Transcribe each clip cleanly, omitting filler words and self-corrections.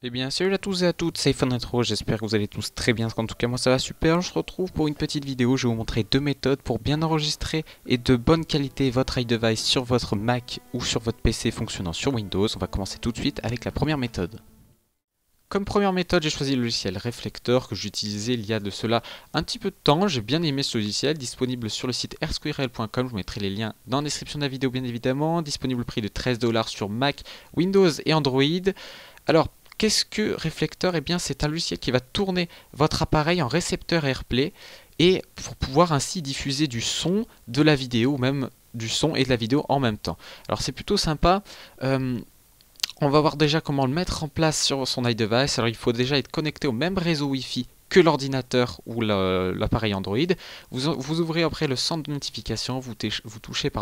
Eh bien, salut à tous et à toutes, c'est iPhone Retro, j'espère que vous allez tous très bien, en tout cas moi ça va super, je se retrouve pour une petite vidéo, je vais vous montrer deux méthodes pour bien enregistrer et de bonne qualité votre iDevice sur votre Mac ou sur votre PC fonctionnant sur Windows. On va commencer tout de suite avec la première méthode. Comme première méthode, j'ai choisi le logiciel Reflector que j'utilisais il y a de cela un petit peu de temps. J'ai bien aimé ce logiciel, disponible sur le site rsqrl.com. Je vous mettrai les liens dans la description de la vidéo bien évidemment. Disponible au prix de 13 $ sur Mac, Windows et Android. Alors, qu'est-ce que Reflector? Eh bien, c'est un logiciel qui va tourner votre appareil en récepteur AirPlay et pour pouvoir ainsi diffuser du son, de la vidéo ou même du son et de la vidéo en même temps. Alors, c'est plutôt sympa. On va voir déjà comment le mettre en place sur son iDevice. Alors il faut déjà être connecté au même réseau Wi-Fi que l'ordinateur ou l'appareil Android. Vous ouvrez après le centre de notification, vous touchez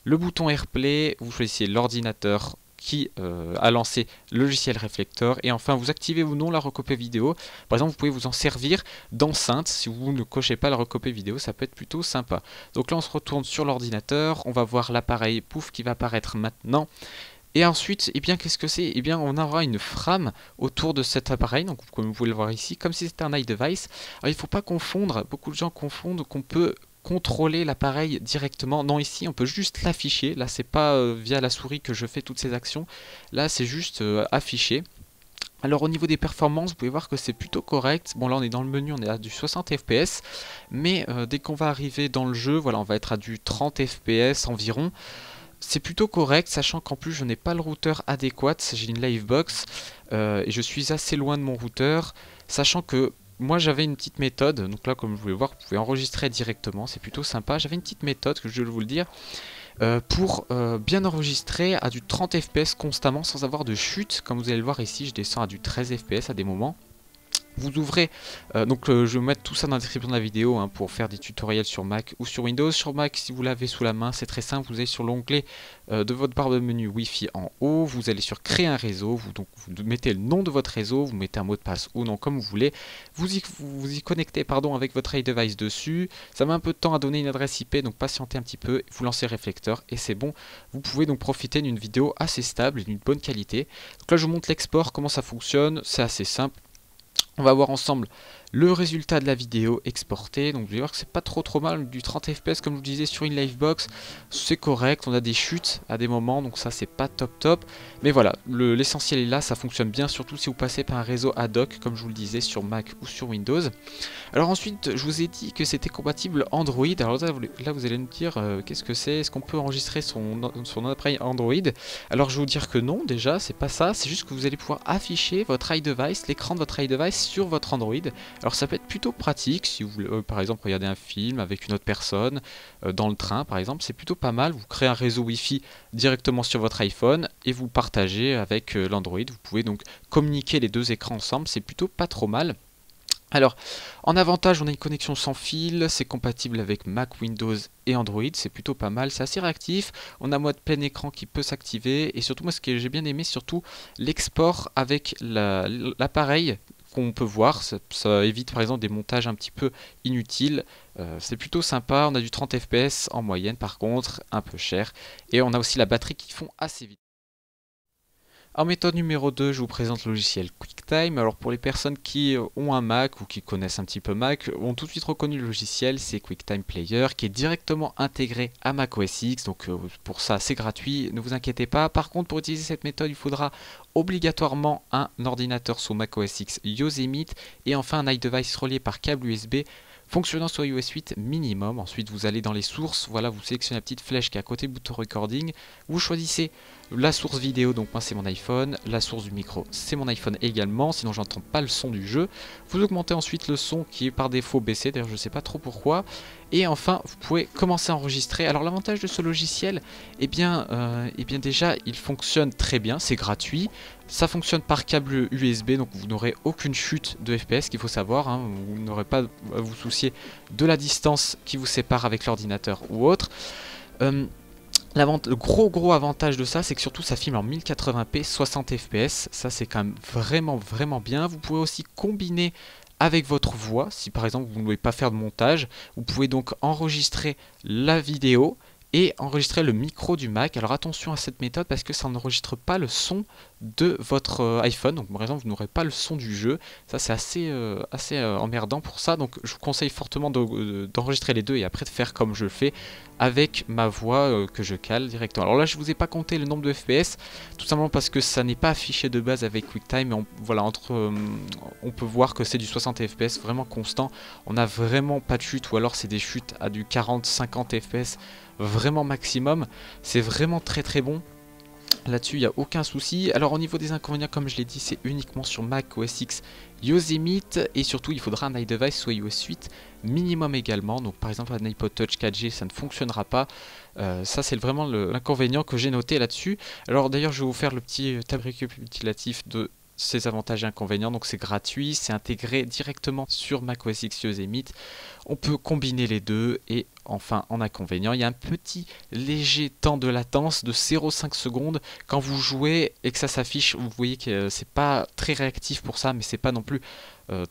le bouton AirPlay, vous choisissez l'ordinateur qui a lancé le logiciel Reflector et enfin vous activez ou non la recopie vidéo. Par exemple, vous pouvez vous en servir d'enceinte si vous ne cochez pas la recopie vidéo, ça peut être plutôt sympa. Donc là on se retourne sur l'ordinateur, on va voir l'appareil pouf qui va apparaître maintenant. Et ensuite, eh bien, qu'est-ce que c'est? Eh bien, on aura une frame autour de cet appareil, donc comme vous pouvez le voir ici, comme si c'était un iDevice. Alors, il ne faut pas confondre, beaucoup de gens confondent qu'on peut contrôler l'appareil directement. Non, ici, on peut juste l'afficher. Là, c'est pas via la souris que je fais toutes ces actions. Là, c'est juste affiché. Alors au niveau des performances, vous pouvez voir que c'est plutôt correct. Bon là on est dans le menu, on est à du 60 fps, mais dès qu'on va arriver dans le jeu, voilà, on va être à du 30 fps environ. C'est plutôt correct, sachant qu'en plus je n'ai pas le routeur adéquat, j'ai une Livebox et je suis assez loin de mon routeur, sachant que moi j'avais une petite méthode, donc là comme vous pouvez voir, vous pouvez enregistrer directement, c'est plutôt sympa. J'avais une petite méthode, que je vais vous le dire, pour bien enregistrer à du 30 fps constamment sans avoir de chute. Comme vous allez le voir ici, je descends à du 13 fps à des moments. Vous ouvrez, je vais mettre tout ça dans la description de la vidéo pour faire des tutoriels sur Mac ou sur Windows. Sur Mac, si vous l'avez sous la main, c'est très simple, vous allez sur l'onglet de votre barre de menu Wi-Fi en haut, vous allez sur créer un réseau, vous mettez le nom de votre réseau, vous mettez un mot de passe ou non comme vous voulez, vous y connectez avec votre iDevice dessus. Ça met un peu de temps à donner une adresse IP, donc patientez un petit peu, vous lancez Reflector et c'est bon. Vous pouvez donc profiter d'une vidéo assez stable et d'une bonne qualité. Donc là je vous montre l'export, comment ça fonctionne, c'est assez simple. On va voir ensemble le résultat de la vidéo exportée. Donc vous allez voir que c'est pas trop mal, du 30 fps comme je vous disais sur une Livebox, c'est correct, on a des chutes à des moments, donc ça c'est pas top. Mais voilà, l'essentiel est là, ça fonctionne bien, surtout si vous passez par un réseau ad hoc, comme je vous le disais, sur Mac ou sur Windows. Alors ensuite, je vous ai dit que c'était compatible Android. Alors là vous allez me dire, qu'est-ce que c'est? Est-ce qu'on peut enregistrer son appareil Android? Alors je vais vous dire que non, déjà, c'est pas ça, c'est juste que vous allez pouvoir afficher votre iDevice, l'écran de votre iDevice sur votre Android. Alors ça peut être plutôt pratique si vous voulez par exemple regarder un film avec une autre personne dans le train par exemple, c'est plutôt pas mal. Vous créez un réseau Wi-Fi directement sur votre iPhone et vous partagez avec l'Android. Vous pouvez donc communiquer les deux écrans ensemble, c'est plutôt pas trop mal. Alors, en avantage, on a une connexion sans fil, c'est compatible avec Mac, Windows et Android, c'est plutôt pas mal, c'est assez réactif. On a mode plein écran qui peut s'activer et surtout, moi ce que j'ai bien aimé, surtout l'export avec l'appareil qu'on peut voir, ça évite par exemple des montages un petit peu inutiles. C'est plutôt sympa, on a du 30 fps en moyenne par contre, un peu cher, et on a aussi la batterie qui fond assez vite. En méthode numéro 2, je vous présente le logiciel QuickTime. Alors pour les personnes qui ont un Mac ou qui connaissent un petit peu Mac, ont tout de suite reconnu le logiciel, c'est QuickTime Player qui est directement intégré à macOS X. Donc pour ça c'est gratuit, ne vous inquiétez pas. Par contre pour utiliser cette méthode, il faudra obligatoirement un ordinateur sous macOS X Yosemite et enfin un iDevice relié par câble USB fonctionnant sur iOS 8 minimum. Ensuite vous allez dans les sources, voilà, vous sélectionnez la petite flèche qui est à côté du bouton recording, vous choisissez la source vidéo, donc moi c'est mon iPhone, la source du micro c'est mon iPhone également, sinon j'entends pas le son du jeu. Vous augmentez ensuite le son qui est par défaut baissé, d'ailleurs je sais pas trop pourquoi, et enfin vous pouvez commencer à enregistrer. Alors l'avantage de ce logiciel, eh bien déjà il fonctionne très bien, c'est gratuit, ça fonctionne par câble USB, donc vous n'aurez aucune chute de FPS qu'il faut savoir, vous n'aurez pas à vous soucier de la distance qui vous sépare avec l'ordinateur ou autre. Le gros avantage de ça, c'est que surtout ça filme en 1080p 60 fps, ça c'est quand même vraiment bien. Vous pouvez aussi combiner avec votre voix, si par exemple vous ne voulez pas faire de montage, vous pouvez donc enregistrer la vidéo et enregistrer le micro du Mac. Alors attention à cette méthode parce que ça n'enregistre pas le son de votre iPhone. Donc par exemple, vous n'aurez pas le son du jeu. Ça c'est assez emmerdant pour ça. Donc je vous conseille fortement d'enregistrer les deux et après de faire comme je le fais avec ma voix que je cale directement. Alors là, je vous ai pas compté le nombre de FPS, tout simplement parce que ça n'est pas affiché de base avec QuickTime. Mais voilà, on peut voir que c'est du 60 FPS vraiment constant. On n'a vraiment pas de chute, ou alors c'est des chutes à du 40-50 FPS vraiment maximum. C'est vraiment très très bon. Là-dessus, il n'y a aucun souci. Alors au niveau des inconvénients, comme je l'ai dit, c'est uniquement sur Mac OS X Yosemite. Et surtout, il faudra un iDevice soit iOS 8 minimum également. Donc par exemple, un iPod Touch 4G, ça ne fonctionnera pas. Ça, c'est vraiment l'inconvénient que j'ai noté là-dessus. Alors d'ailleurs, je vais vous faire le petit tab récapitulatif de ces avantages et inconvénients. Donc c'est gratuit, c'est intégré directement sur macOS X Yosemite. On peut combiner les deux. Et enfin, en inconvénient, il y a un petit léger temps de latence de 0,5 secondes quand vous jouez et que ça s'affiche. Vous voyez que c'est pas très réactif pour ça, mais c'est pas non plus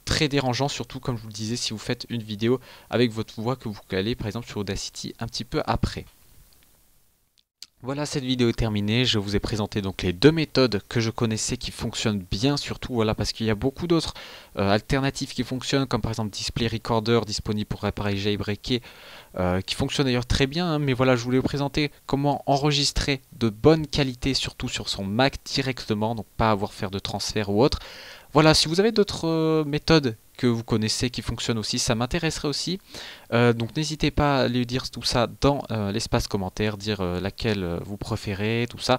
très dérangeant, surtout comme je vous le disais, si vous faites une vidéo avec votre voix que vous calez par exemple sur Audacity un petit peu après. Voilà, cette vidéo est terminée. Je vous ai présenté donc les deux méthodes que je connaissais qui fonctionnent bien, surtout voilà, parce qu'il y a beaucoup d'autres alternatives qui fonctionnent, comme par exemple Display Recorder disponible pour appareil jailbreaké, qui fonctionne d'ailleurs très bien, hein, mais voilà, je voulais vous présenter comment enregistrer de bonne qualité, surtout sur son Mac directement, donc pas avoir à faire de transfert ou autre. Voilà, si vous avez d'autres méthodes que vous connaissez qui fonctionnent aussi, ça m'intéresserait aussi. Donc n'hésitez pas à lui dire tout ça dans l'espace commentaire, dire laquelle vous préférez, tout ça.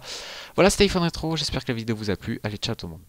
Voilà, c'était iPhone Retro, j'espère que la vidéo vous a plu. Allez, ciao tout le monde.